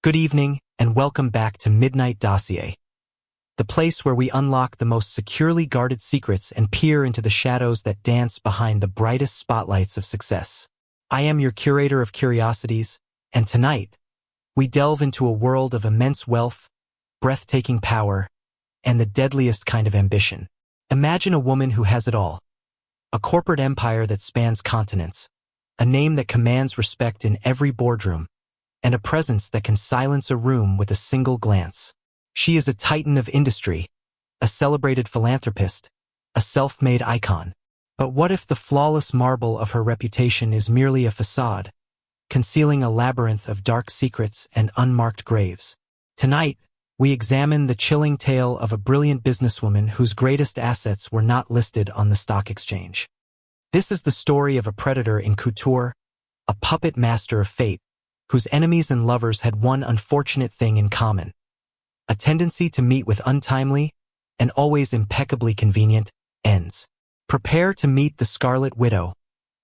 Good evening, and welcome back to Midnight Dossier, the place where we unlock the most securely guarded secrets and peer into the shadows that dance behind the brightest spotlights of success. I am your curator of curiosities, and tonight, we delve into a world of immense wealth, breathtaking power, and the deadliest kind of ambition. Imagine a woman who has it all. A corporate empire that spans continents, a name that commands respect in every boardroom, and a presence that can silence a room with a single glance. She is a titan of industry, a celebrated philanthropist, a self-made icon. But what if the flawless marble of her reputation is merely a facade, concealing a labyrinth of dark secrets and unmarked graves? Tonight, we examine the chilling tale of a brilliant businesswoman whose greatest assets were not listed on the stock exchange. This is the story of a predator in couture, a puppet master of fate, whose enemies and lovers had one unfortunate thing in common: a tendency to meet with untimely, and always impeccably convenient, ends. Prepare to meet the Scarlet Widow,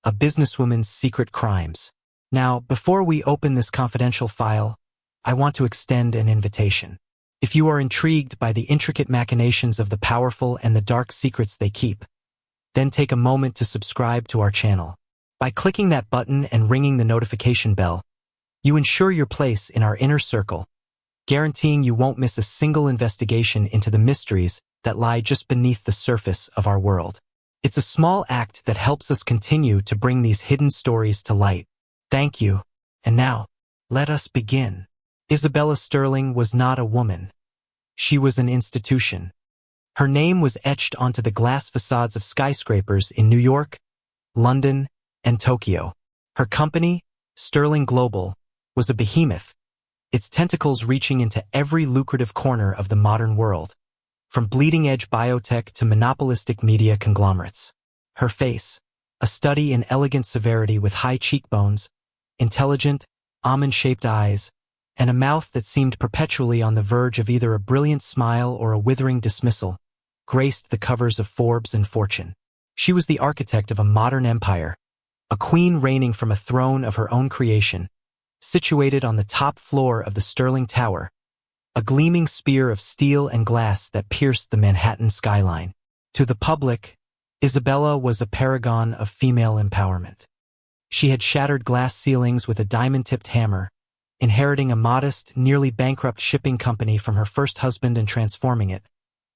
a businesswoman's secret crimes. Now, before we open this confidential file, I want to extend an invitation. If you are intrigued by the intricate machinations of the powerful and the dark secrets they keep, then take a moment to subscribe to our channel. By clicking that button and ringing the notification bell, you ensure your place in our inner circle, guaranteeing you won't miss a single investigation into the mysteries that lie just beneath the surface of our world. It's a small act that helps us continue to bring these hidden stories to light. Thank you. And now, let us begin. Isabella Sterling was not a woman. She was an institution. Her name was etched onto the glass facades of skyscrapers in New York, London, and Tokyo. Her company, Sterling Global, was a behemoth, its tentacles reaching into every lucrative corner of the modern world, from bleeding-edge biotech to monopolistic media conglomerates. Her face, a study in elegant severity with high cheekbones, intelligent, almond-shaped eyes, and a mouth that seemed perpetually on the verge of either a brilliant smile or a withering dismissal, graced the covers of Forbes and Fortune. She was the architect of a modern empire, a queen reigning from a throne of her own creation, situated on the top floor of the Sterling Tower, a gleaming spear of steel and glass that pierced the Manhattan skyline. To the public, Isabella was a paragon of female empowerment. She had shattered glass ceilings with a diamond-tipped hammer, inheriting a modest, nearly bankrupt shipping company from her first husband and transforming it,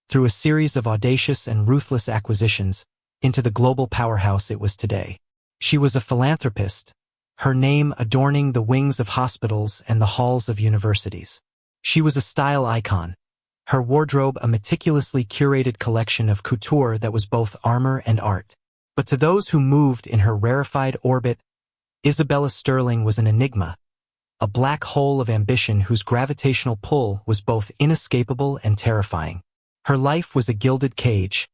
through a series of audacious and ruthless acquisitions, into the global powerhouse it was today. She was a philanthropist, her name adorning the wings of hospitals and the halls of universities. She was a style icon, her wardrobe a meticulously curated collection of couture that was both armor and art. But to those who moved in her rarefied orbit, Isabella Sterling was an enigma, a black hole of ambition whose gravitational pull was both inescapable and terrifying. Her life was a gilded cage,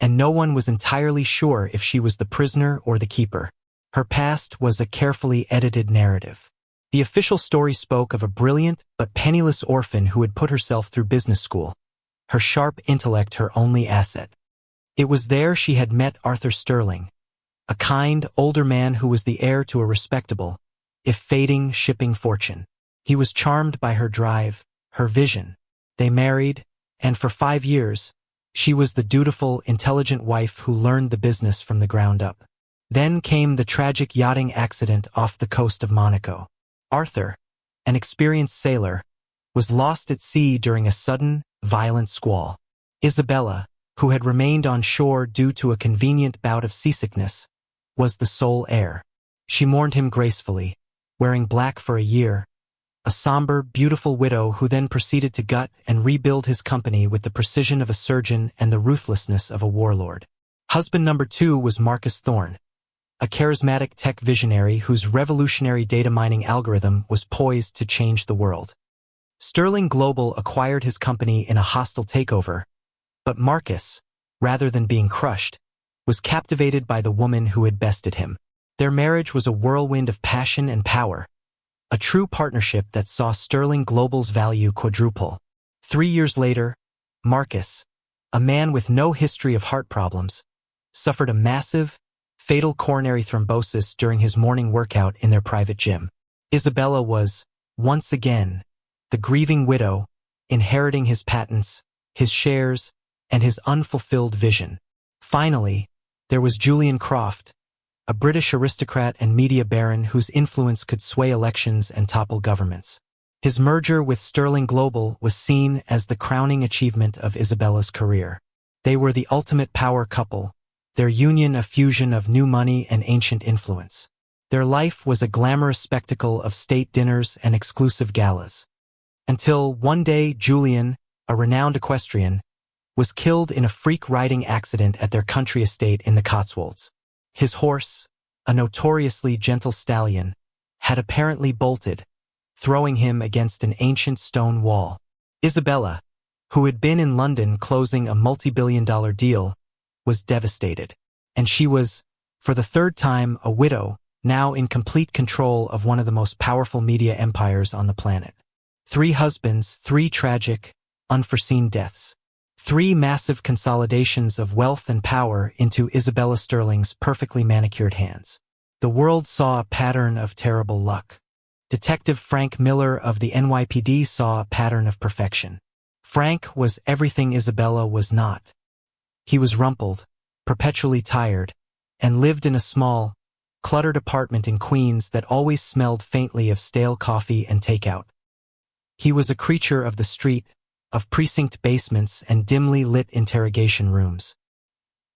and no one was entirely sure if she was the prisoner or the keeper. Her past was a carefully edited narrative. The official story spoke of a brilliant but penniless orphan who had put herself through business school, her sharp intellect her only asset. It was there she had met Arthur Sterling, a kind, older man who was the heir to a respectable, if fading, shipping fortune. He was charmed by her drive, her vision. They married, and for 5 years, she was the dutiful, intelligent wife who learned the business from the ground up. Then came the tragic yachting accident off the coast of Monaco. Arthur, an experienced sailor, was lost at sea during a sudden, violent squall. Isabella, who had remained on shore due to a convenient bout of seasickness, was the sole heir. She mourned him gracefully, wearing black for a year, a somber, beautiful widow who then proceeded to gut and rebuild his company with the precision of a surgeon and the ruthlessness of a warlord. Husband number 2 was Marcus Thorne, a charismatic tech visionary whose revolutionary data mining algorithm was poised to change the world. Sterling Global acquired his company in a hostile takeover, but Marcus, rather than being crushed, was captivated by the woman who had bested him. Their marriage was a whirlwind of passion and power, a true partnership that saw Sterling Global's value quadruple. 3 years later, Marcus, a man with no history of heart problems, suffered a massive, fatal coronary thrombosis during his morning workout in their private gym. Isabella was, once again, the grieving widow, inheriting his patents, his shares, and his unfulfilled vision. Finally, there was Julian Croft, a British aristocrat and media baron whose influence could sway elections and topple governments. His merger with Sterling Global was seen as the crowning achievement of Isabella's career. They were the ultimate power couple, their union a fusion of new money and ancient influence. Their life was a glamorous spectacle of state dinners and exclusive galas. Until one day Julian, a renowned equestrian, was killed in a freak riding accident at their country estate in the Cotswolds. His horse, a notoriously gentle stallion, had apparently bolted, throwing him against an ancient stone wall. Isabella, who had been in London closing a multi-billion-dollar deal, was devastated, and she was, for the third time, a widow, now in complete control of one of the most powerful media empires on the planet. 3 husbands, 3 tragic, unforeseen deaths. 3 massive consolidations of wealth and power into Isabella Sterling's perfectly manicured hands. The world saw a pattern of terrible luck. Detective Frank Miller of the NYPD saw a pattern of perfection. Frank was everything Isabella was not. He was rumpled, perpetually tired, and lived in a small, cluttered apartment in Queens that always smelled faintly of stale coffee and takeout. He was a creature of the street, of precinct basements and dimly lit interrogation rooms.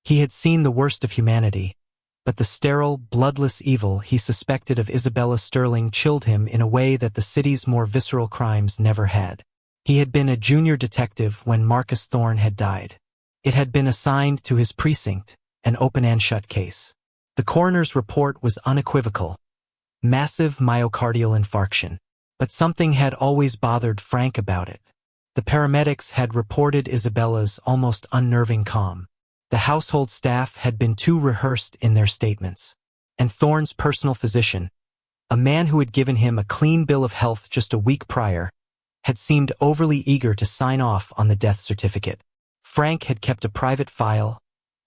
He had seen the worst of humanity, but the sterile, bloodless evil he suspected of Isabella Sterling chilled him in a way that the city's more visceral crimes never had. He had been a junior detective when Marcus Thorne had died. It had been assigned to his precinct, an open-and-shut case. The coroner's report was unequivocal. Massive myocardial infarction. But something had always bothered Frank about it. The paramedics had reported Isabella's almost unnerving calm. The household staff had been too rehearsed in their statements. And Thorne's personal physician, a man who had given him a clean bill of health just a week prior, had seemed overly eager to sign off on the death certificate. Frank had kept a private file,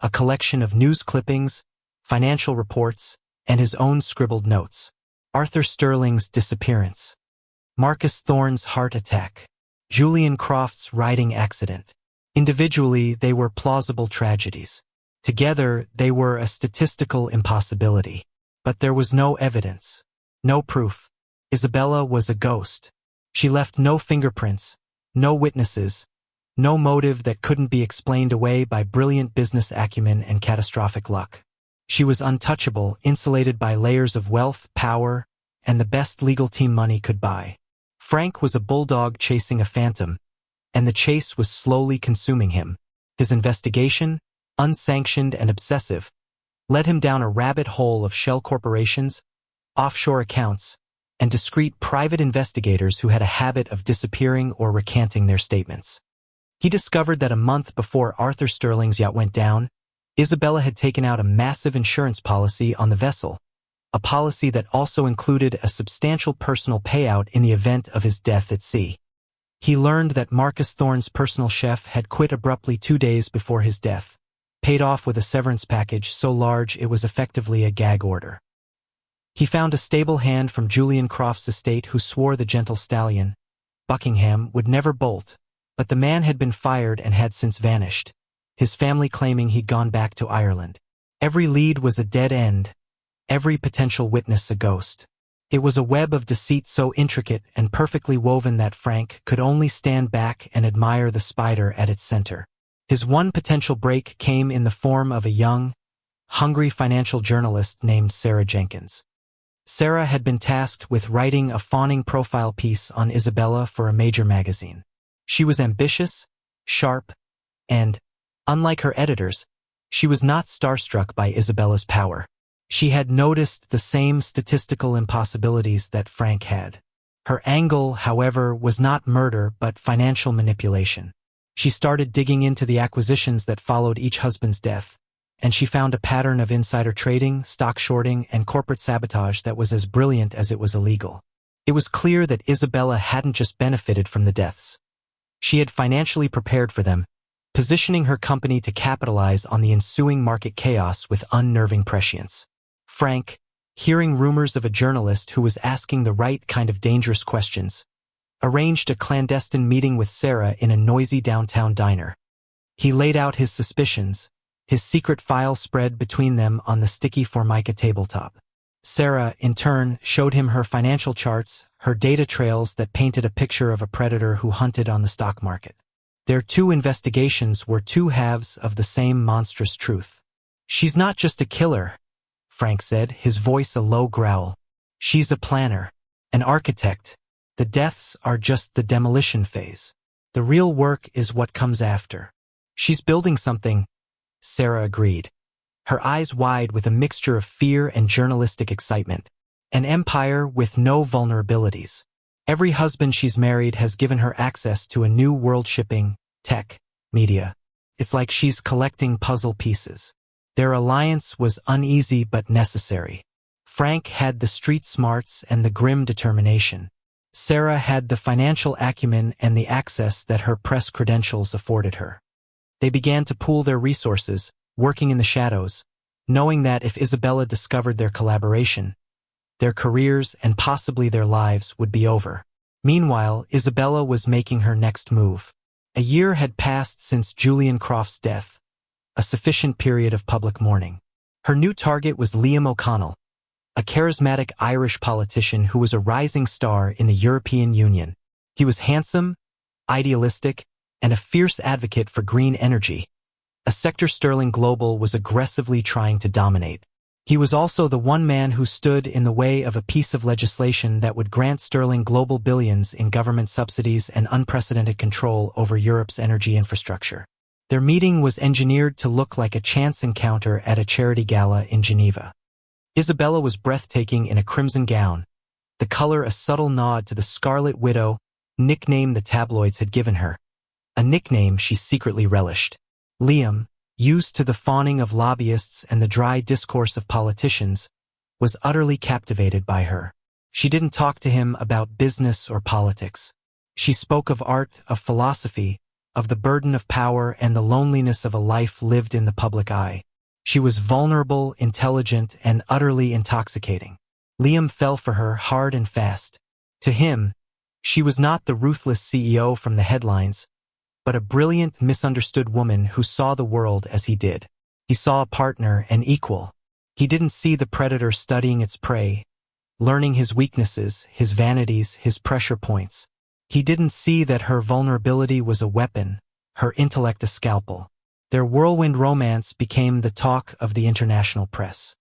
a collection of news clippings, financial reports, and his own scribbled notes. Arthur Sterling's disappearance. Marcus Thorne's heart attack. Julian Croft's riding accident. Individually, they were plausible tragedies. Together, they were a statistical impossibility. But there was no evidence. No proof. Isabella was a ghost. She left no fingerprints, no witnesses, no motive that couldn't be explained away by brilliant business acumen and catastrophic luck. She was untouchable, insulated by layers of wealth, power, and the best legal team money could buy. Frank was a bulldog chasing a phantom, and the chase was slowly consuming him. His investigation, unsanctioned and obsessive, led him down a rabbit hole of shell corporations, offshore accounts, and discreet private investigators who had a habit of disappearing or recanting their statements. He discovered that a month before Arthur Sterling's yacht went down, Isabella had taken out a massive insurance policy on the vessel, a policy that also included a substantial personal payout in the event of his death at sea. He learned that Marcus Thorne's personal chef had quit abruptly 2 days before his death, paid off with a severance package so large it was effectively a gag order. He found a stable hand from Julian Croft's estate who swore the gentle stallion, Buckingham, would never bolt, but the man had been fired and had since vanished, his family claiming he'd gone back to Ireland. Every lead was a dead end, every potential witness a ghost. It was a web of deceit so intricate and perfectly woven that Frank could only stand back and admire the spider at its center. His one potential break came in the form of a young, hungry financial journalist named Sarah Jenkins. Sarah had been tasked with writing a fawning profile piece on Isabella for a major magazine. She was ambitious, sharp, and, unlike her editors, she was not starstruck by Isabella's power. She had noticed the same statistical impossibilities that Frank had. Her angle, however, was not murder but financial manipulation. She started digging into the acquisitions that followed each husband's death, and she found a pattern of insider trading, stock shorting, and corporate sabotage that was as brilliant as it was illegal. It was clear that Isabella hadn't just benefited from the deaths. She had financially prepared for them, positioning her company to capitalize on the ensuing market chaos with unnerving prescience. Frank, hearing rumors of a journalist who was asking the right kind of dangerous questions, arranged a clandestine meeting with Sarah in a noisy downtown diner. He laid out his suspicions, his secret file spread between them on the sticky Formica tabletop. Sarah, in turn, showed him her financial charts, her data trails that painted a picture of a predator who hunted on the stock market. Their two investigations were two halves of the same monstrous truth. "She's not just a killer," Frank said, his voice a low growl. "She's a planner, an architect. The deaths are just the demolition phase. The real work is what comes after." "She's building something," Sarah agreed, her eyes wide with a mixture of fear and journalistic excitement. "An empire with no vulnerabilities. Every husband she's married has given her access to a new world: shipping, tech, media. It's like she's collecting puzzle pieces." Their alliance was uneasy but necessary. Frank had the street smarts and the grim determination. Sarah had the financial acumen and the access that her press credentials afforded her. They began to pool their resources, working in the shadows, knowing that if Isabella discovered their collaboration, their careers and possibly their lives would be over. Meanwhile, Isabella was making her next move. A year had passed since Julian Croft's death, a sufficient period of public mourning. Her new target was Liam O'Connell, a charismatic Irish politician who was a rising star in the European Union. He was handsome, idealistic, and a fierce advocate for green energy, a sector Sterling Global was aggressively trying to dominate. He was also the one man who stood in the way of a piece of legislation that would grant Sterling Global billions in government subsidies and unprecedented control over Europe's energy infrastructure. Their meeting was engineered to look like a chance encounter at a charity gala in Geneva. Isabella was breathtaking in a crimson gown, the color a subtle nod to the Scarlet Widow nickname the tabloids had given her, a nickname she secretly relished. Liam, used to the fawning of lobbyists and the dry discourse of politicians, was utterly captivated by her. She didn't talk to him about business or politics. She spoke of art, of philosophy, of the burden of power and the loneliness of a life lived in the public eye. She was vulnerable, intelligent, and utterly intoxicating. Liam fell for her hard and fast. To him, she was not the ruthless CEO from the headlines, but a brilliant, misunderstood woman who saw the world as he did. He saw a partner, an equal. He didn't see the predator studying its prey, learning his weaknesses, his vanities, his pressure points. He didn't see that her vulnerability was a weapon, her intellect a scalpel. Their whirlwind romance became the talk of the international press.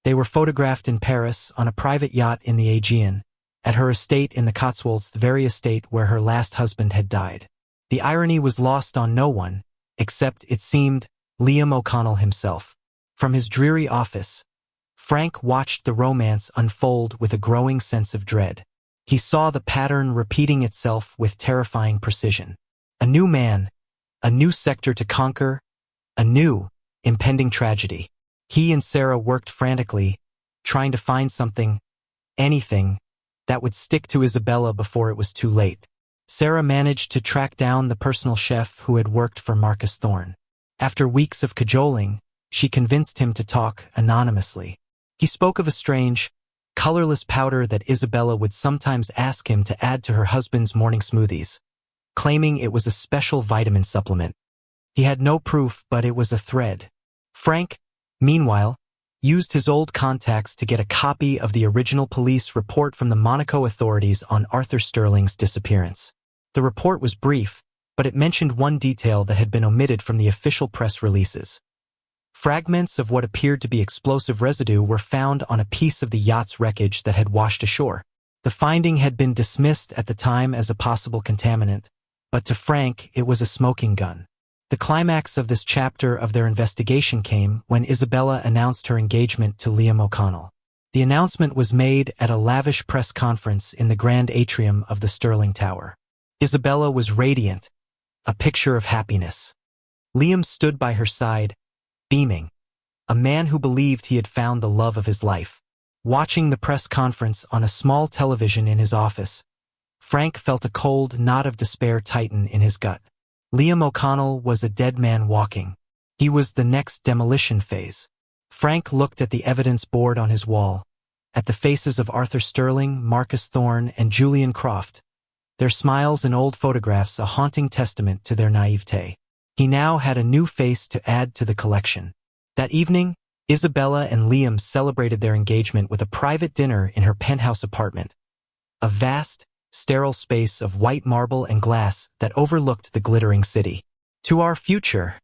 They were photographed in Paris on a private yacht in the Aegean, at her estate in the Cotswolds, the very estate where her last husband had died. The irony was lost on no one, except, it seemed, Liam O'Connell himself. From his dreary office, Frank watched the romance unfold with a growing sense of dread. He saw the pattern repeating itself with terrifying precision. A new man, a new sector to conquer, a new, impending tragedy. He and Sarah worked frantically, trying to find something, anything, that would stick to Isabella before it was too late. Sarah managed to track down the personal chef who had worked for Marcus Thorne. After weeks of cajoling, she convinced him to talk anonymously. He spoke of a strange, colorless powder that Isabella would sometimes ask him to add to her husband's morning smoothies, claiming it was a special vitamin supplement. He had no proof, but it was a thread. Frank, meanwhile, used his old contacts to get a copy of the original police report from the Monaco authorities on Arthur Sterling's disappearance. The report was brief, but it mentioned one detail that had been omitted from the official press releases. Fragments of what appeared to be explosive residue were found on a piece of the yacht's wreckage that had washed ashore. The finding had been dismissed at the time as a possible contaminant, but to Frank it was a smoking gun. The climax of this chapter of their investigation came when Isabella announced her engagement to Liam O'Connell. The announcement was made at a lavish press conference in the grand atrium of the Sterling Tower. Isabella was radiant, a picture of happiness. Liam stood by her side, beaming, a man who believed he had found the love of his life. Watching the press conference on a small television in his office, Frank felt a cold knot of despair tighten in his gut. Liam O'Connell was a dead man walking. He was the next demolition phase. Frank looked at the evidence board on his wall, at the faces of Arthur Sterling, Marcus Thorne, and Julian Croft, their smiles and old photographs a haunting testament to their naivete. He now had a new face to add to the collection. That evening, Isabella and Liam celebrated their engagement with a private dinner in her penthouse apartment, a vast, sterile space of white marble and glass that overlooked the glittering city. "To our future,"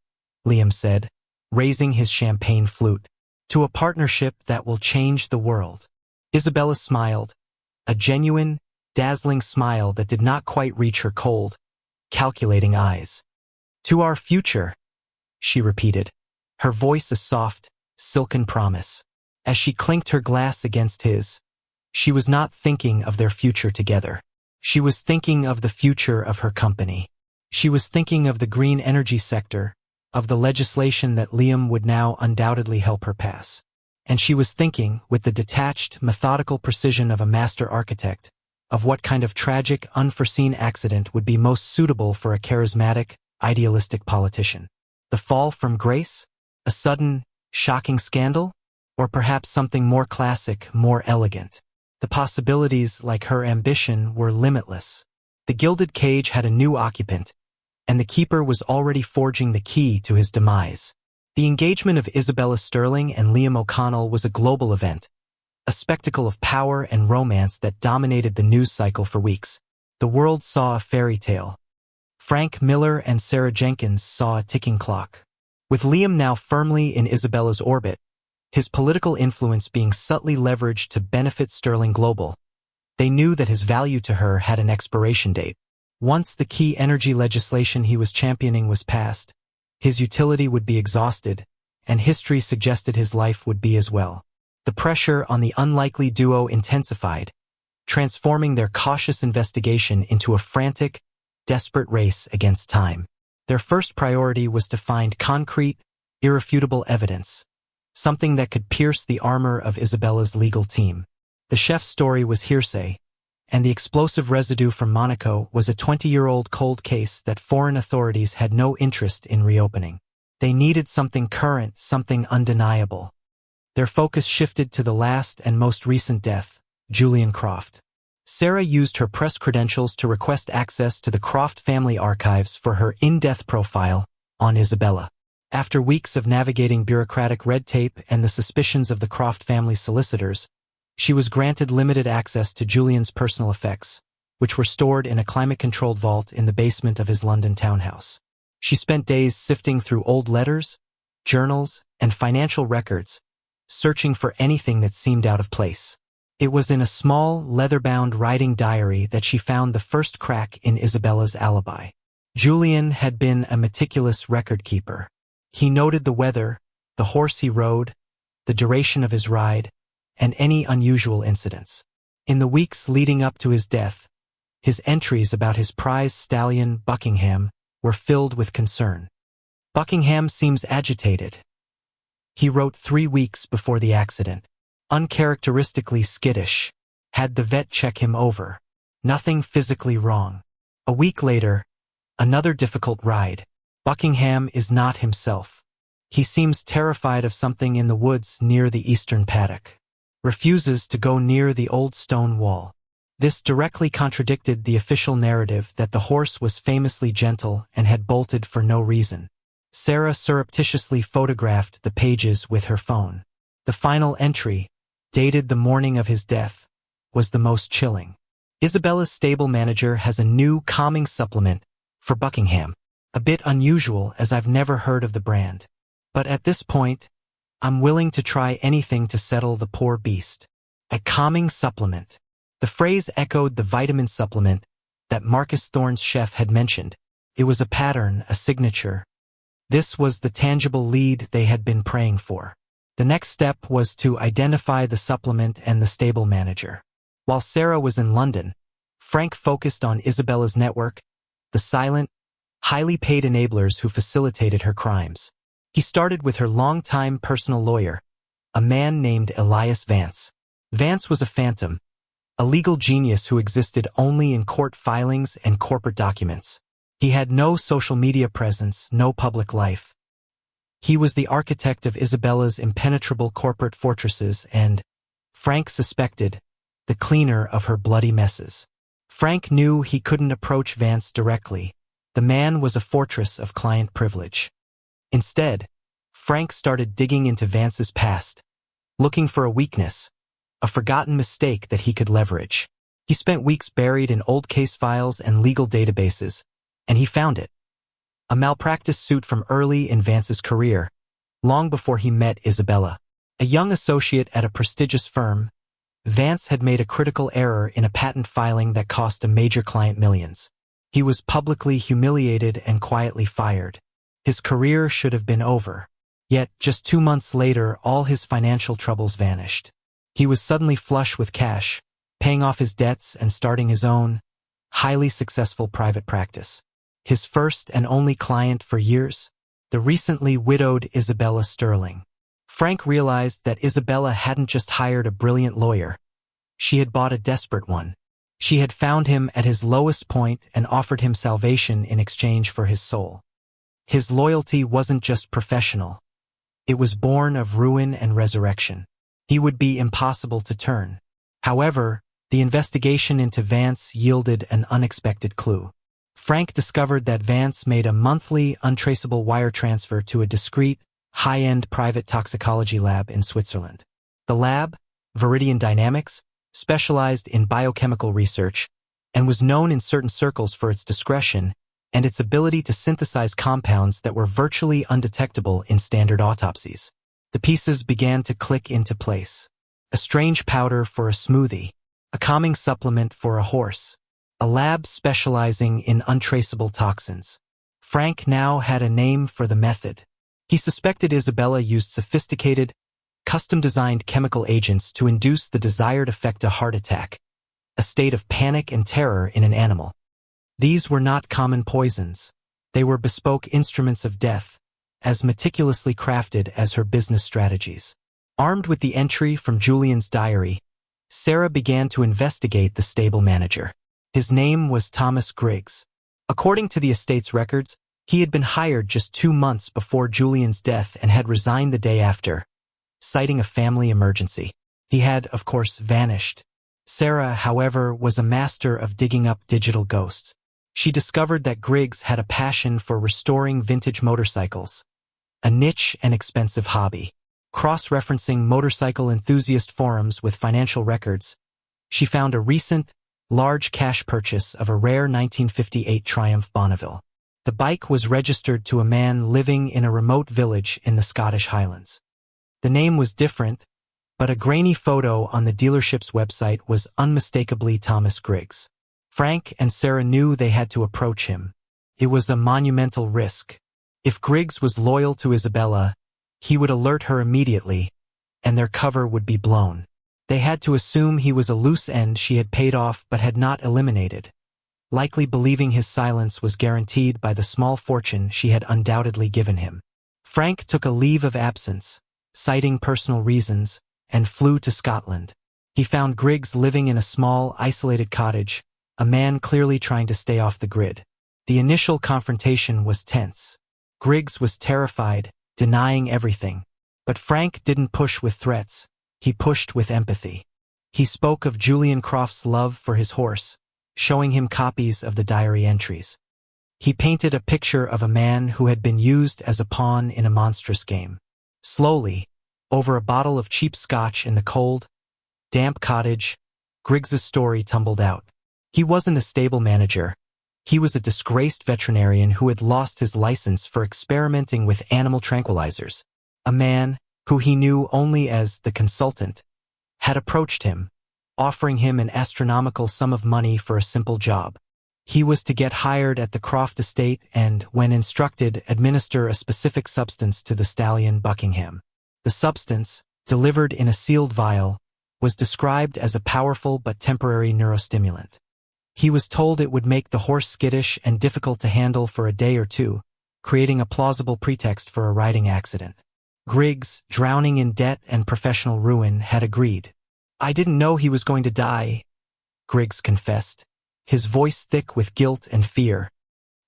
Liam said, raising his champagne flute. "To a partnership that will change the world." Isabella smiled, a genuine, dazzling smile that did not quite reach her cold, calculating eyes. "To our future," she repeated, her voice a soft, silken promise. As she clinked her glass against his, she was not thinking of their future together. She was thinking of the future of her company. She was thinking of the green energy sector, of the legislation that Liam would now undoubtedly help her pass. And she was thinking, with the detached, methodical precision of a master architect, of what kind of tragic, unforeseen accident would be most suitable for a charismatic, idealistic politician. The fall from grace? A sudden, shocking scandal? Or perhaps something more classic, more elegant? The possibilities, like her ambition, were limitless. The gilded cage had a new occupant, and the keeper was already forging the key to his demise. The engagement of Isabella Sterling and Liam O'Connell was a global event, a spectacle of power and romance that dominated the news cycle for weeks. The world saw a fairy tale. Frank Miller and Sarah Jenkins saw a ticking clock. With Liam now firmly in Isabella's orbit, his political influence being subtly leveraged to benefit Sterling Global, they knew that his value to her had an expiration date. Once the key energy legislation he was championing was passed, his utility would be exhausted, and history suggested his life would be as well. The pressure on the unlikely duo intensified, transforming their cautious investigation into a frantic, desperate race against time. Their first priority was to find concrete, irrefutable evidence, something that could pierce the armor of Isabella's legal team. The chef's story was hearsay, and the explosive residue from Monaco was a 20-year-old cold case that foreign authorities had no interest in reopening. They needed something current, something undeniable. Their focus shifted to the last and most recent death, Julian Croft. Sarah used her press credentials to request access to the Croft family archives for her in-depth profile on Isabella. After weeks of navigating bureaucratic red tape and the suspicions of the Croft family solicitors, she was granted limited access to Julian's personal effects, which were stored in a climate-controlled vault in the basement of his London townhouse. She spent days sifting through old letters, journals, and financial records, searching for anything that seemed out of place. It was in a small, leather-bound writing diary that she found the first crack in Isabella's alibi. Julian had been a meticulous record keeper. He noted the weather, the horse he rode, the duration of his ride, and any unusual incidents. In the weeks leading up to his death, his entries about his prize stallion, Buckingham, were filled with concern. "Buckingham seems agitated," he wrote 3 weeks before the accident. "Uncharacteristically skittish. Had the vet check him over. Nothing physically wrong." A week later, another difficult ride. "Buckingham is not himself. He seems terrified of something in the woods near the eastern paddock. Refuses to go near the old stone wall." This directly contradicted the official narrative that the horse was famously gentle and had bolted for no reason. Sarah surreptitiously photographed the pages with her phone. The final entry, dated the morning of his death, was the most chilling. "Isabella's stable manager has a new calming supplement for Buckingham. A bit unusual, as I've never heard of the brand. But at this point, I'm willing to try anything to settle the poor beast." A calming supplement. The phrase echoed the vitamin supplement that Marcus Thorne's chef had mentioned. It was a pattern, a signature. This was the tangible lead they had been praying for. The next step was to identify the supplement and the stable manager. While Sarah was in London, Frank focused on Isabella's network, the silent, highly paid enablers who facilitated her crimes. He started with her longtime personal lawyer, a man named Elias Vance. Vance was a phantom, a legal genius who existed only in court filings and corporate documents. He had no social media presence, no public life. He was the architect of Isabella's impenetrable corporate fortresses and, Frank suspected, the cleaner of her bloody messes. Frank knew he couldn't approach Vance directly. The man was a fortress of client privilege. Instead, Frank started digging into Vance's past, looking for a weakness, a forgotten mistake that he could leverage. He spent weeks buried in old case files and legal databases, and he found it. A malpractice suit from early in Vance's career, long before he met Isabella. A young associate at a prestigious firm, Vance had made a critical error in a patent filing that cost a major client millions. He was publicly humiliated and quietly fired. His career should have been over. Yet, just 2 months later, all his financial troubles vanished. He was suddenly flush with cash, paying off his debts and starting his own, highly successful private practice. His first and only client for years, the recently widowed Isabella Sterling. Frank realized that Isabella hadn't just hired a brilliant lawyer. She had bought a desperate one. She had found him at his lowest point and offered him salvation in exchange for his soul. His loyalty wasn't just professional. It was born of ruin and resurrection. He would be impossible to turn. However, the investigation into Vance yielded an unexpected clue. Frank discovered that Vance made a monthly, untraceable wire transfer to a discreet, high-end private toxicology lab in Switzerland. The lab, Viridian Dynamics, specialized in biochemical research and was known in certain circles for its discretion and its ability to synthesize compounds that were virtually undetectable in standard autopsies. The pieces began to click into place. A strange powder for a smoothie, a calming supplement for a horse, a lab specializing in untraceable toxins. Frank now had a name for the method. He suspected Isabella used sophisticated, custom-designed chemical agents to induce the desired effect, a heart attack, a state of panic and terror in an animal. These were not common poisons. They were bespoke instruments of death, as meticulously crafted as her business strategies. Armed with the entry from Julian's diary, Sarah began to investigate the stable manager. His name was Thomas Griggs. According to the estate's records, he had been hired just 2 months before Julian's death and had resigned the day after, citing a family emergency. He had, of course, vanished. Sarah, however, was a master of digging up digital ghosts. She discovered that Griggs had a passion for restoring vintage motorcycles, a niche and expensive hobby. Cross-referencing motorcycle enthusiast forums with financial records, she found a recent, large cash purchase of a rare 1958 Triumph Bonneville. The bike was registered to a man living in a remote village in the Scottish Highlands. The name was different, but a grainy photo on the dealership's website was unmistakably Thomas Griggs. Frank and Sarah knew they had to approach him. It was a monumental risk. If Griggs was loyal to Isabella, he would alert her immediately, and their cover would be blown. They had to assume he was a loose end she had paid off but had not eliminated, likely believing his silence was guaranteed by the small fortune she had undoubtedly given him. Frank took a leave of absence, citing personal reasons, and flew to Scotland. He found Griggs living in a small, isolated cottage, a man clearly trying to stay off the grid. The initial confrontation was tense. Griggs was terrified, denying everything. But Frank didn't push with threats. He pushed with empathy. He spoke of Julian Croft's love for his horse, showing him copies of the diary entries. He painted a picture of a man who had been used as a pawn in a monstrous game. Slowly, over a bottle of cheap scotch in the cold, damp cottage, Griggs's story tumbled out. He wasn't a stable manager. He was a disgraced veterinarian who had lost his license for experimenting with animal tranquilizers. A man, who he knew only as the consultant, had approached him, offering him an astronomical sum of money for a simple job. He was to get hired at the Croft estate and, when instructed, administer a specific substance to the stallion Buckingham. The substance, delivered in a sealed vial, was described as a powerful but temporary neurostimulant. He was told it would make the horse skittish and difficult to handle for a day or two, creating a plausible pretext for a riding accident. Griggs, drowning in debt and professional ruin, had agreed. "I didn't know he was going to die," Griggs confessed, his voice thick with guilt and fear.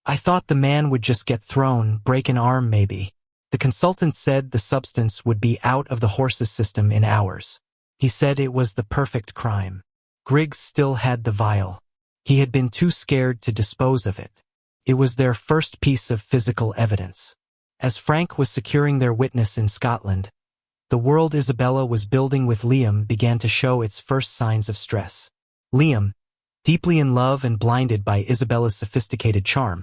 "I thought the man would just get thrown, break an arm maybe." The consultant said the substance would be out of the horse's system in hours. He said it was the perfect crime. Griggs still had the vial. He had been too scared to dispose of it. It was their first piece of physical evidence. As Frank was securing their witness in Scotland, the world Isabella was building with Liam began to show its first signs of stress. Liam, deeply in love and blinded by Isabella's sophisticated charm,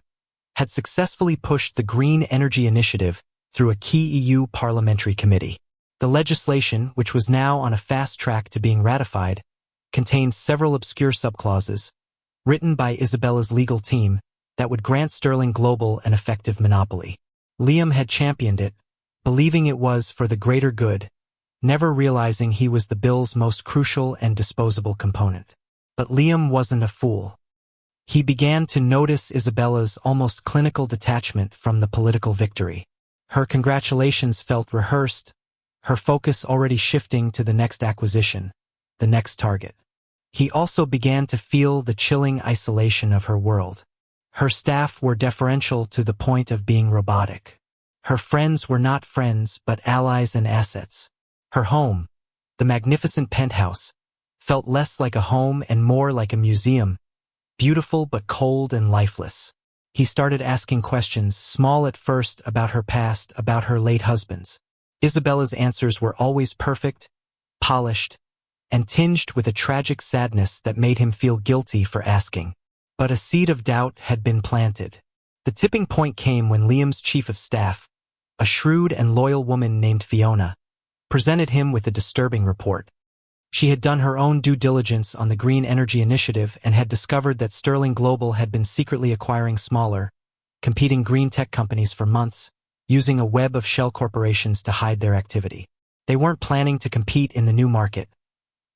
had successfully pushed the Green Energy Initiative through a key EU parliamentary committee. The legislation, which was now on a fast track to being ratified, contained several obscure subclauses, written by Isabella's legal team, that would grant Sterling Global an effective monopoly. Liam had championed it, believing it was for the greater good, never realizing he was the bill's most crucial and disposable component. But Liam wasn't a fool. He began to notice Isabella's almost clinical detachment from the political victory. Her congratulations felt rehearsed, her focus already shifting to the next acquisition, the next target. He also began to feel the chilling isolation of her world. Her staff were deferential to the point of being robotic. Her friends were not friends but allies and assets. Her home, the magnificent penthouse, felt less like a home and more like a museum, beautiful but cold and lifeless. He started asking questions, small at first, about her past, about her late husbands. Isabella's answers were always perfect, polished, and tinged with a tragic sadness that made him feel guilty for asking. But a seed of doubt had been planted. The tipping point came when Liam's chief of staff, a shrewd and loyal woman named Fiona, presented him with a disturbing report. She had done her own due diligence on the Green Energy Initiative and had discovered that Sterling Global had been secretly acquiring smaller, competing green tech companies for months, using a web of shell corporations to hide their activity. They weren't planning to compete in the new market.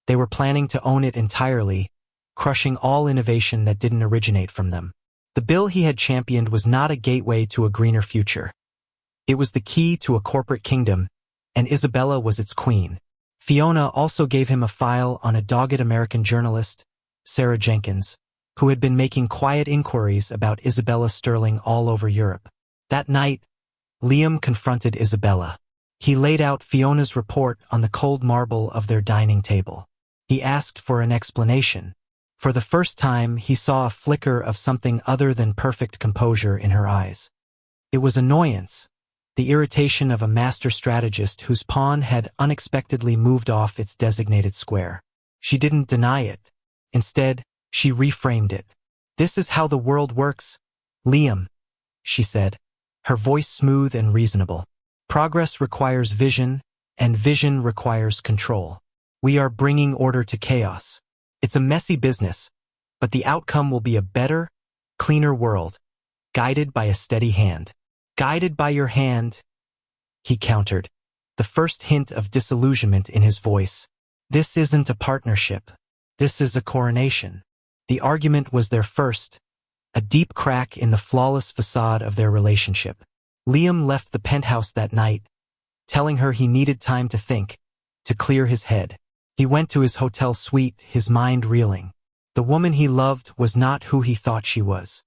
They were planning to own it entirely, crushing all innovation that didn't originate from them. The bill he had championed was not a gateway to a greener future. It was the key to a corporate kingdom, and Isabella was its queen. Fiona also gave him a file on a dogged American journalist, Sarah Jenkins, who had been making quiet inquiries about Isabella Sterling all over Europe. That night, Liam confronted Isabella. He laid out Fiona's report on the cold marble of their dining table. He asked for an explanation. For the first time, he saw a flicker of something other than perfect composure in her eyes. It was annoyance, the irritation of a master strategist whose pawn had unexpectedly moved off its designated square. She didn't deny it. Instead, she reframed it. "This is how the world works, Liam," she said, her voice smooth and reasonable. "Progress requires vision, and vision requires control. We are bringing order to chaos. It's a messy business, but the outcome will be a better, cleaner world, guided by a steady hand." "Guided by your hand," he countered, the first hint of disillusionment in his voice. "This isn't a partnership. This is a coronation." The argument was their first, a deep crack in the flawless facade of their relationship. Liam left the penthouse that night, telling her he needed time to think, to clear his head. He went to his hotel suite, his mind reeling. The woman he loved was not who he thought she was.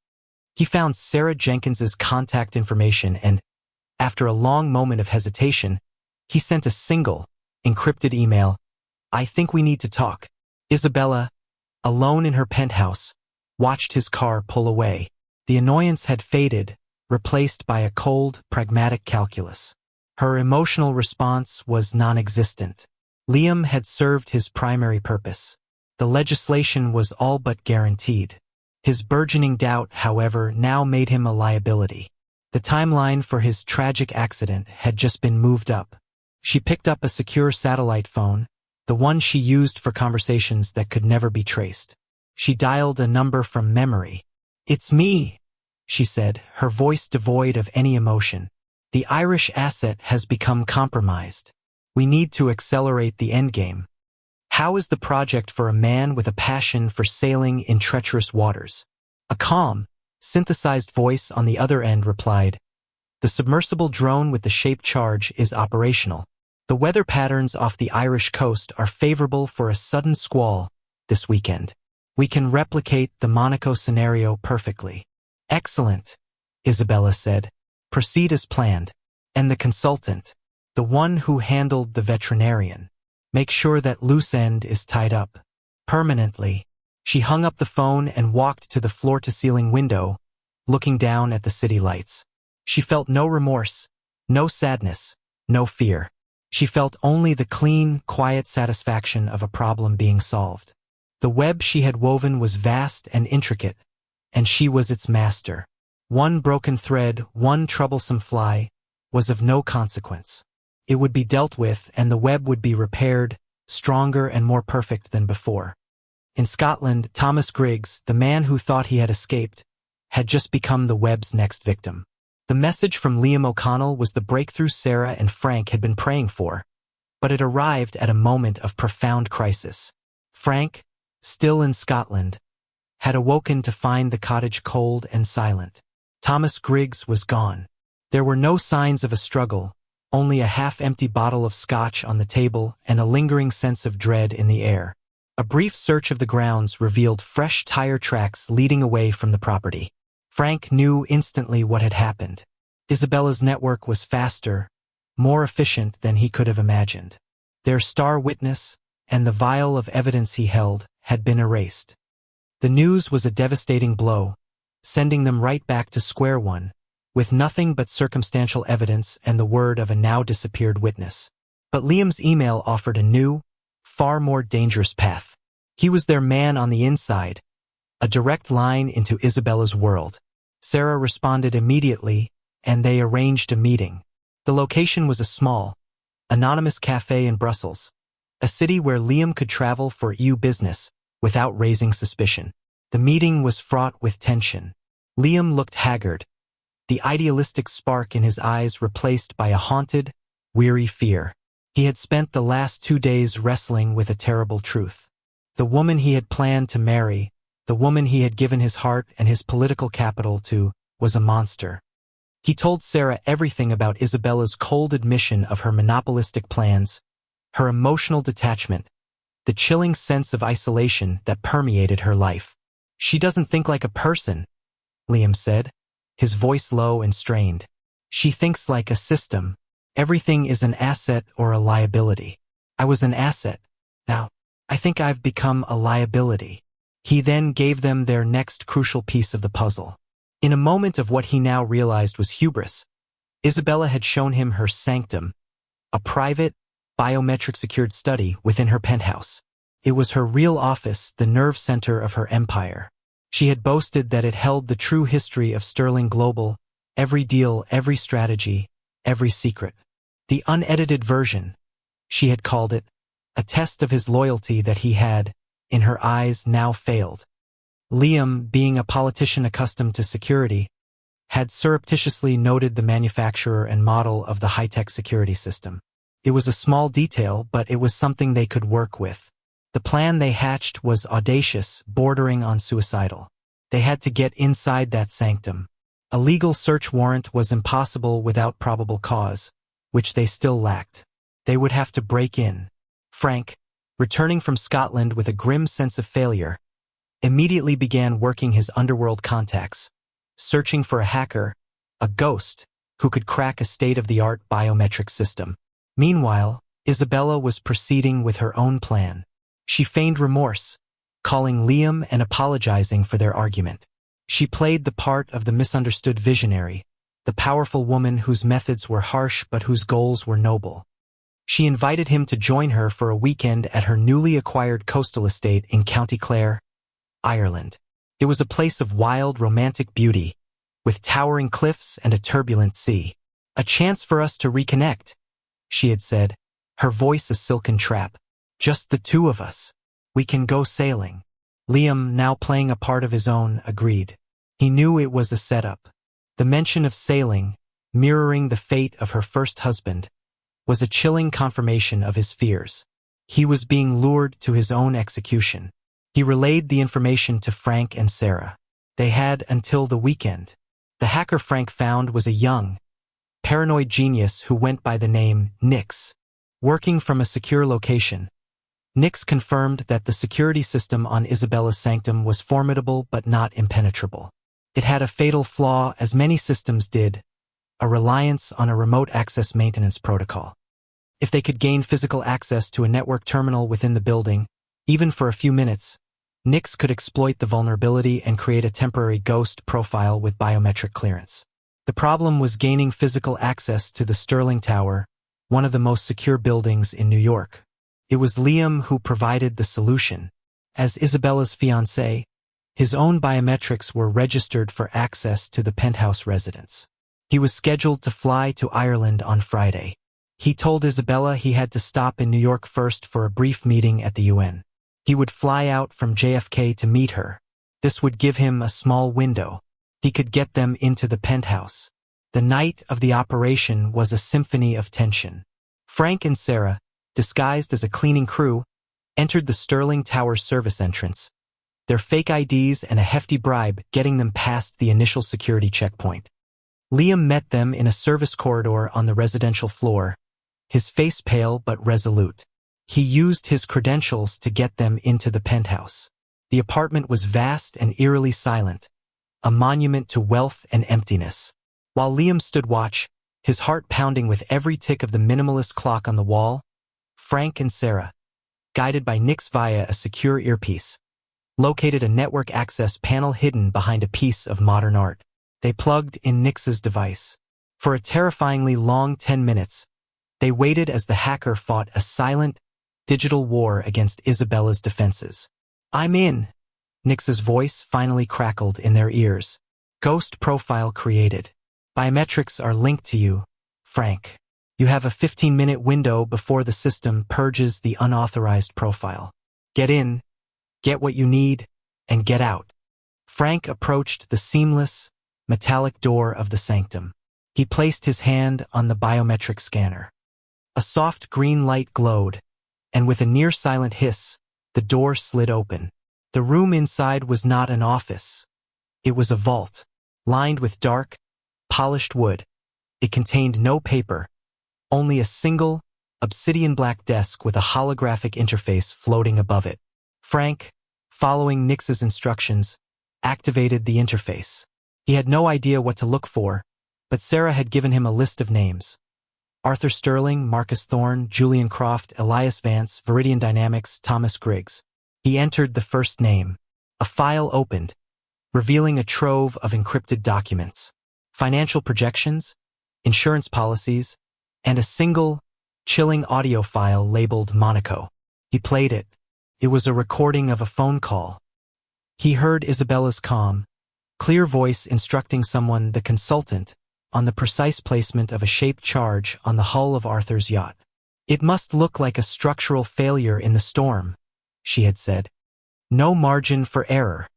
He found Sarah Jenkins's contact information and, after a long moment of hesitation, he sent a single, encrypted email. "I think we need to talk." Isabella, alone in her penthouse, watched his car pull away. The annoyance had faded, replaced by a cold, pragmatic calculus. Her emotional response was non-existent. Liam had served his primary purpose. The legislation was all but guaranteed. His burgeoning doubt, however, now made him a liability. The timeline for his tragic accident had just been moved up. She picked up a secure satellite phone, the one she used for conversations that could never be traced. She dialed a number from memory. "It's me," she said, her voice devoid of any emotion. "The Irish asset has become compromised. We need to accelerate the endgame. How is the project for a man with a passion for sailing in treacherous waters?" A calm, synthesized voice on the other end replied, "The submersible drone with the shaped charge is operational. The weather patterns off the Irish coast are favorable for a sudden squall this weekend. We can replicate the Monaco scenario perfectly." "Excellent," Isabella said. "Proceed as planned. And the consultant, the one who handled the veterinarian. Make sure that loose end is tied up permanently." She hung up the phone and walked to the floor-to-ceiling window, looking down at the city lights. She felt no remorse, no sadness, no fear. She felt only the clean, quiet satisfaction of a problem being solved. The web she had woven was vast and intricate, and she was its master. One broken thread, one troublesome fly, was of no consequence. It would be dealt with, and the web would be repaired, stronger and more perfect than before. In Scotland, Thomas Griggs, the man who thought he had escaped, had just become the web's next victim. The message from Liam O'Connell was the breakthrough Sarah and Frank had been praying for, but it arrived at a moment of profound crisis. Frank, still in Scotland, had awoken to find the cottage cold and silent. Thomas Griggs was gone. There were no signs of a struggle, only a half-empty bottle of scotch on the table and a lingering sense of dread in the air. A brief search of the grounds revealed fresh tire tracks leading away from the property. Frank knew instantly what had happened. Isabella's network was faster, more efficient than he could have imagined. Their star witness, and the vial of evidence he held, had been erased. The news was a devastating blow, sending them right back to square one, with nothing but circumstantial evidence and the word of a now-disappeared witness. But Liam's email offered a new, far more dangerous path. He was their man on the inside, a direct line into Isabella's world. Sarah responded immediately, and they arranged a meeting. The location was a small, anonymous cafe in Brussels, a city where Liam could travel for EU business without raising suspicion. The meeting was fraught with tension. Liam looked haggard, the idealistic spark in his eyes replaced by a haunted, weary fear. He had spent the last 2 days wrestling with a terrible truth. The woman he had planned to marry, the woman he had given his heart and his political capital to, was a monster. He told Sarah everything about Isabella's cold admission of her monopolistic plans, her emotional detachment, the chilling sense of isolation that permeated her life. "She doesn't think like a person," Liam said, his voice low and strained. "She thinks like a system. Everything is an asset or a liability. I was an asset. Now, I think I've become a liability." He then gave them their next crucial piece of the puzzle. In a moment of what he now realized was hubris, Isabella had shown him her sanctum, a private, biometric-secured study within her penthouse. It was her real office, the nerve center of her empire. She had boasted that it held the true history of Sterling Global, every deal, every strategy, every secret. The unedited version, she had called it, a test of his loyalty that he had, in her eyes, now failed. Liam, being a politician accustomed to security, had surreptitiously noted the manufacturer and model of the high-tech security system. It was a small detail, but it was something they could work with. The plan they hatched was audacious, bordering on suicidal. They had to get inside that sanctum. A legal search warrant was impossible without probable cause, which they still lacked. They would have to break in. Frank, returning from Scotland with a grim sense of failure, immediately began working his underworld contacts, searching for a hacker, a ghost, who could crack a state-of-the-art biometric system. Meanwhile, Isabella was proceeding with her own plan. She feigned remorse, calling Liam and apologizing for their argument. She played the part of the misunderstood visionary, the powerful woman whose methods were harsh but whose goals were noble. She invited him to join her for a weekend at her newly acquired coastal estate in County Clare, Ireland. It was a place of wild, romantic beauty, with towering cliffs and a turbulent sea. "A chance for us to reconnect," she had said, her voice a silken trap. "Just the two of us. We can go sailing." Liam, now playing a part of his own, agreed. He knew it was a setup. The mention of sailing, mirroring the fate of her first husband, was a chilling confirmation of his fears. He was being lured to his own execution. He relayed the information to Frank and Sarah. They had until the weekend. The hacker Frank found was a young, paranoid genius who went by the name Nix. Working from a secure location, Nix confirmed that the security system on Isabella's sanctum was formidable but not impenetrable. It had a fatal flaw, as many systems did, a reliance on a remote access maintenance protocol. If they could gain physical access to a network terminal within the building, even for a few minutes, Nix could exploit the vulnerability and create a temporary ghost profile with biometric clearance. The problem was gaining physical access to the Sterling Tower, one of the most secure buildings in New York. It was Liam who provided the solution. As Isabella's fiancé, his own biometrics were registered for access to the penthouse residence. He was scheduled to fly to Ireland on Friday. He told Isabella he had to stop in New York first for a brief meeting at the UN. He would fly out from JFK to meet her. This would give him a small window. He could get them into the penthouse. The night of the operation was a symphony of tension. Frank and Sarah, disguised as a cleaning crew, entered the Sterling Tower service entrance, their fake IDs and a hefty bribe getting them past the initial security checkpoint. Liam met them in a service corridor on the residential floor, his face pale but resolute. He used his credentials to get them into the penthouse. The apartment was vast and eerily silent, a monument to wealth and emptiness. While Liam stood watch, his heart pounding with every tick of the minimalist clock on the wall, Frank and Sarah, guided by Nix via a secure earpiece, located a network access panel hidden behind a piece of modern art. They plugged in Nix's device. For a terrifyingly long 10 minutes, they waited as the hacker fought a silent, digital war against Isabella's defenses. "I'm in," Nix's voice finally crackled in their ears. "Ghost profile created. Biometrics are linked to you, Frank. You have a 15-minute window before the system purges the unauthorized profile. Get in, get what you need, and get out." Frank approached the seamless, metallic door of the sanctum. He placed his hand on the biometric scanner. A soft green light glowed, and with a near-silent hiss, the door slid open. The room inside was not an office. It was a vault, lined with dark, polished wood. It contained no paper, only a single, obsidian-black desk with a holographic interface floating above it. Frank, following Nix's instructions, activated the interface. He had no idea what to look for, but Sarah had given him a list of names. Arthur Sterling, Marcus Thorne, Julian Croft, Elias Vance, Viridian Dynamics, Thomas Griggs. He entered the first name. A file opened, revealing a trove of encrypted documents, financial projections, insurance policies, and a single, chilling audio file labeled Monaco. He played it. It was a recording of a phone call. He heard Isabella's calm, clear voice instructing someone, the consultant, on the precise placement of a shaped charge on the hull of Arthur's yacht. "It must look like a structural failure in the storm," she had said. "No margin for error."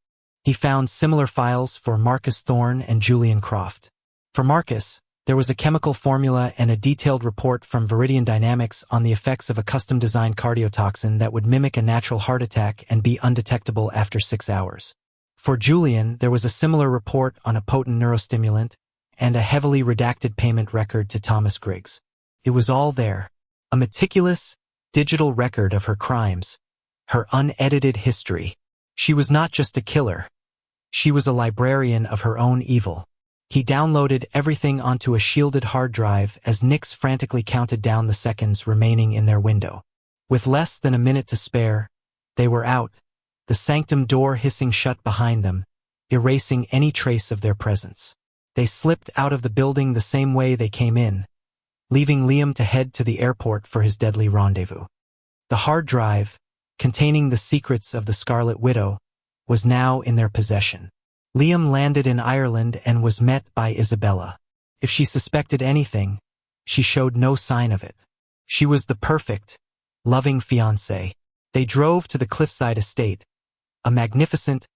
He found similar files for Marcus Thorne and Julian Croft. For Marcus, there was a chemical formula and a detailed report from Viridian Dynamics on the effects of a custom-designed cardiotoxin that would mimic a natural heart attack and be undetectable after 6 hours. For Julian, there was a similar report on a potent neurostimulant and a heavily redacted payment record to Thomas Griggs. It was all there, a meticulous, digital record of her crimes, her unedited history. She was not just a killer. She was a librarian of her own evil. He downloaded everything onto a shielded hard drive as Nix frantically counted down the seconds remaining in their window. With less than a minute to spare, they were out, the sanctum door hissing shut behind them, erasing any trace of their presence. They slipped out of the building the same way they came in, leaving Liam to head to the airport for his deadly rendezvous. The hard drive, containing the secrets of the Scarlet Widow, was now in their possession. Liam landed in Ireland and was met by Isabella. If she suspected anything, she showed no sign of it. She was the perfect, loving fiancé. They drove to the cliffside estate, a magnificent,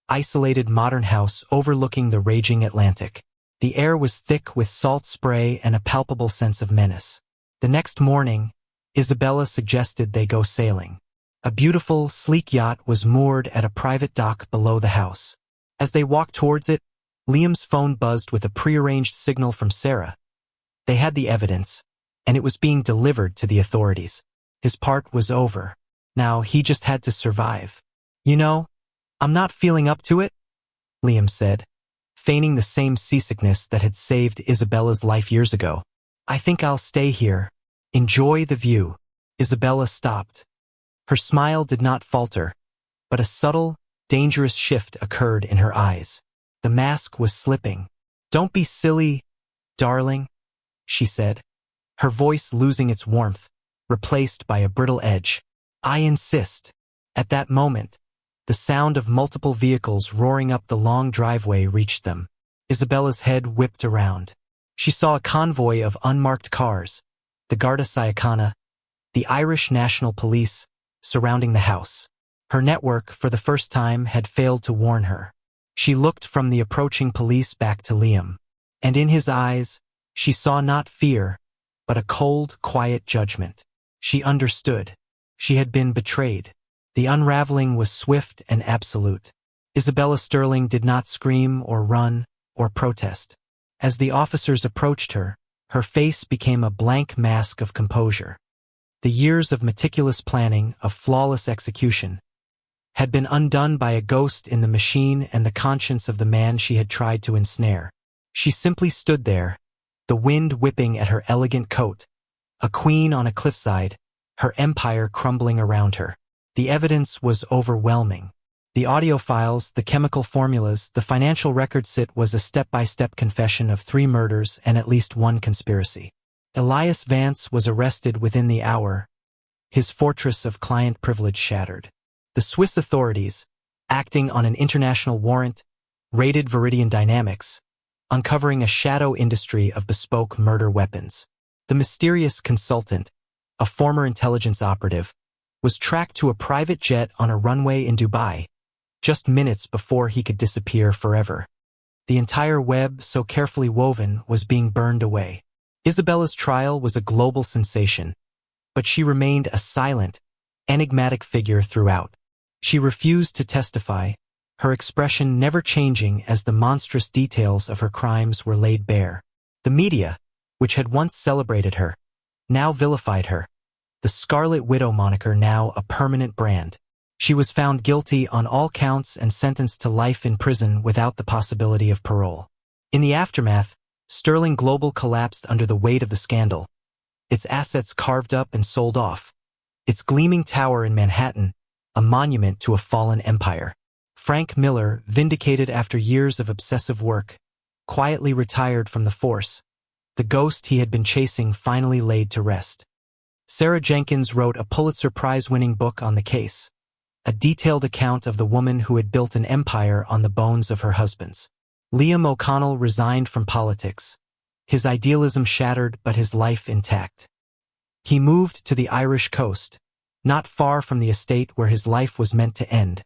isolated modern house overlooking the raging Atlantic. The air was thick with salt spray and a palpable sense of menace. The next morning, Isabella suggested they go sailing. A beautiful, sleek yacht was moored at a private dock below the house. As they walked towards it, Liam's phone buzzed with a prearranged signal from Sarah. They had the evidence, and it was being delivered to the authorities. His part was over. Now he just had to survive. "You know, I'm not feeling up to it," Liam said, feigning the same seasickness that had saved Isabella's life years ago. "I think I'll stay here. Enjoy the view." Isabella stopped. Her smile did not falter, But a subtle, dangerous shift occurred in her eyes. The mask was slipping. "Don't be silly, darling," she said, her voice losing its warmth, replaced by a brittle edge. "I insist." At that moment, the sound of multiple vehicles roaring up the long driveway reached them. Isabella's head whipped around. She saw a convoy of unmarked cars, the Garda Síochána, the Irish National Police, surrounding the house. Her network, for the first time, had failed to warn her. She looked from the approaching police back to Liam, and in his eyes, she saw not fear, but a cold, quiet judgment. She understood. She had been betrayed. The unraveling was swift and absolute. Isabella Sterling did not scream or run or protest. As the officers approached her, her face became a blank mask of composure. The years of meticulous planning, of flawless execution, had been undone by a ghost in the machine and the conscience of the man she had tried to ensnare. She simply stood there, the wind whipping at her elegant coat, a queen on a cliffside, her empire crumbling around her. The evidence was overwhelming. The audio files, the chemical formulas, the financial records. It was a step-by-step confession of 3 murders and at least 1 conspiracy. Elias Vance was arrested within the hour, his fortress of client privilege shattered. The Swiss authorities, acting on an international warrant, raided Viridian Dynamics, uncovering a shadow industry of bespoke murder weapons. The mysterious consultant, a former intelligence operative, was tracked to a private jet on a runway in Dubai, just minutes before he could disappear forever. The entire web, so carefully woven, was being burned away. Isabella's trial was a global sensation, but she remained a silent, enigmatic figure throughout. She refused to testify, her expression never changing as the monstrous details of her crimes were laid bare. The media, which had once celebrated her, now vilified her, the Scarlet Widow moniker now a permanent brand. She was found guilty on all counts and sentenced to life in prison without the possibility of parole. In the aftermath, Sterling Global collapsed under the weight of the scandal, its assets carved up and sold off, its gleaming tower in Manhattan, a monument to a fallen empire. Frank Miller, vindicated after years of obsessive work, quietly retired from the force. The ghost he had been chasing finally laid to rest. Sarah Jenkins wrote a Pulitzer Prize-winning book on the case, a detailed account of the woman who had built an empire on the bones of her husbands. Liam O'Connell resigned from politics, his idealism shattered but his life intact. He moved to the Irish coast, not far from the estate where his life was meant to end,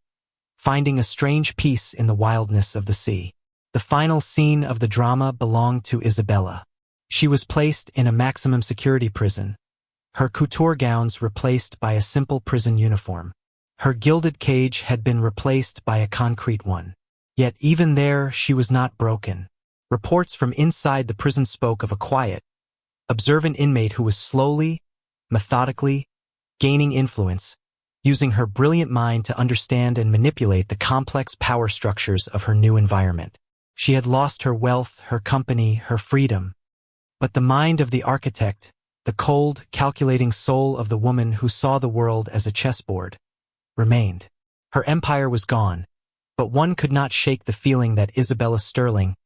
finding a strange peace in the wildness of the sea. The final scene of the drama belonged to Isabella. She was placed in a maximum security prison, her couture gowns replaced by a simple prison uniform. Her gilded cage had been replaced by a concrete one. Yet even there, she was not broken. Reports from inside the prison spoke of a quiet, observant inmate who was slowly, methodically, gaining influence, using her brilliant mind to understand and manipulate the complex power structures of her new environment. She had lost her wealth, her company, her freedom. But the mind of the architect, the cold, calculating soul of the woman who saw the world as a chessboard, remained. Her empire was gone, but one could not shake the feeling that Isabella Sterling,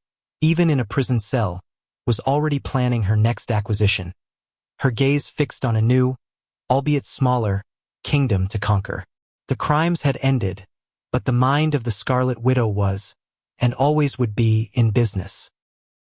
even in a prison cell, was already planning her next acquisition, her gaze fixed on a new, albeit smaller, kingdom to conquer. The crimes had ended, but the mind of the Scarlet Widow was, and always would be, in business.